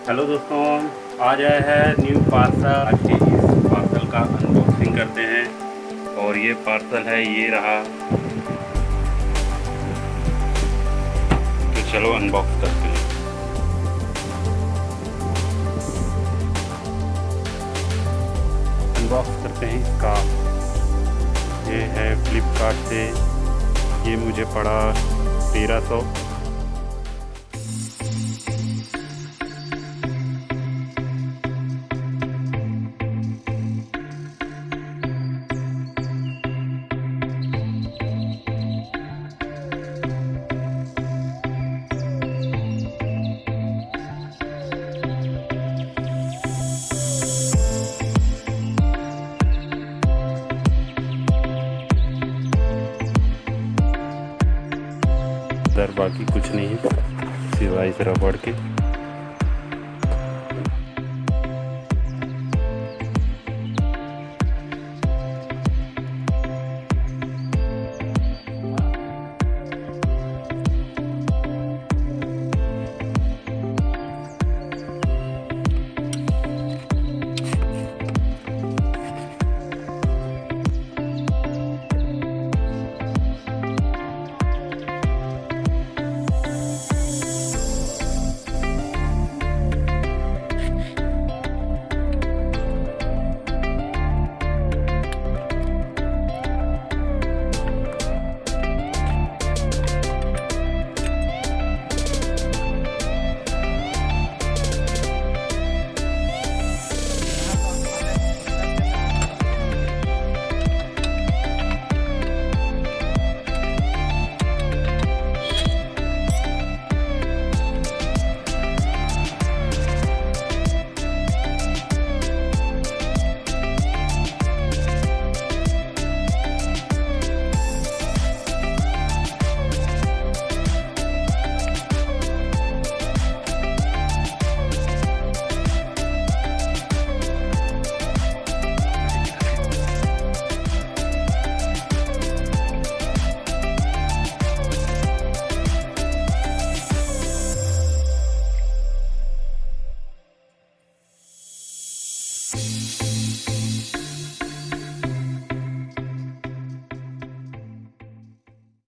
Hello दोस्तों, आज आया है न्यू पार्सल। आज के इस पार्सल का अनबॉक्सिंग करते हैं और ये पार्सल है, ये रहा। तो चलो अनबॉक्स करते हैं। अनबॉक्स करते हैं इसका। ये है फ्लिपकार्ट से, ये मुझे पड़ा 1300। बाकी कुछ नहीं है सिवाय इस रबड़ के।